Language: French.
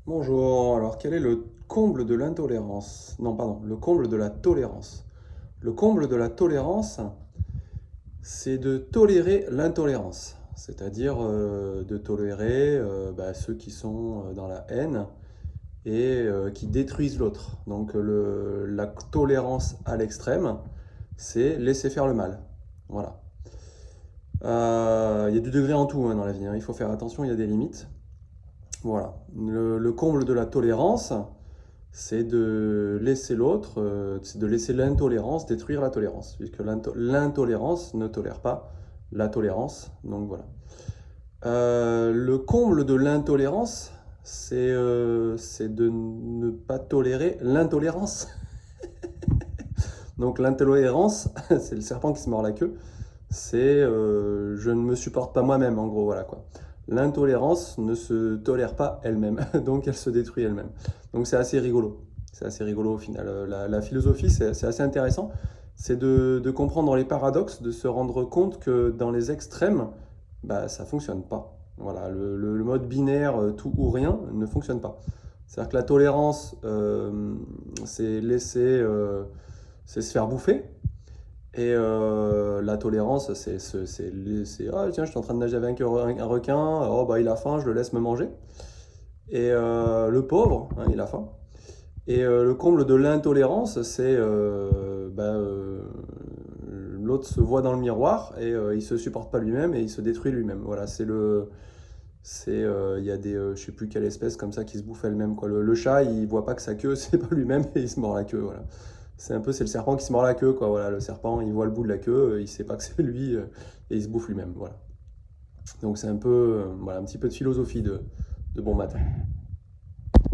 Bonjour, alors quel est le comble de l'intolérance? Non, pardon, le comble de la tolérance. Le comble de la tolérance, c'est de tolérer l'intolérance, c'est-à-dire de tolérer ceux qui sont dans la haine et qui détruisent l'autre. Donc la tolérance à l'extrême, c'est laisser faire le mal. Voilà. Il y a du degré en tout hein, dans la vie, hein. Il faut faire attention, il y a des limites. Voilà. Le comble de la tolérance, c'est de laisser l'autre, c'est de laisser l'intolérance détruire la tolérance, puisque l'intolérance ne tolère pas la tolérance. Donc voilà. Le comble de l'intolérance, c'est de ne pas tolérer l'intolérance. Donc l'intolérance, c'est le serpent qui se mord la queue, c'est je ne me supporte pas moi-même, en gros, voilà quoi. L'intolérance ne se tolère pas elle-même, donc elle se détruit elle-même. Donc c'est assez rigolo. C'est assez rigolo au final. La philosophie, c'est assez intéressant. C'est de comprendre les paradoxes, de se rendre compte que dans les extrêmes, bah, ça ne fonctionne pas. Voilà, le mode binaire tout ou rien ne fonctionne pas. C'est-à-dire que la tolérance, c'est c'est se faire bouffer. Et la tolérance, ah tiens, je suis en train de nager avec un requin, oh bah il a faim, je le laisse me manger. Et le pauvre, hein, il a faim. Et le comble de l'intolérance, c'est l'autre se voit dans le miroir et il se supporte pas lui-même et il se détruit lui-même. Voilà, il y a des, je sais plus quelle espèce comme ça qui se bouffe elle-même quoi. Le chat, il voit pas que sa queue c'est pas lui-même et il se mord la queue. Voilà. C'est le serpent qui se mord la queue quoi. Voilà, le serpent, il voit le bout de la queue, il sait pas que c'est lui et il se bouffe lui-même. Voilà. Donc c'est un peu, voilà, un petit peu de philosophie de bon matin.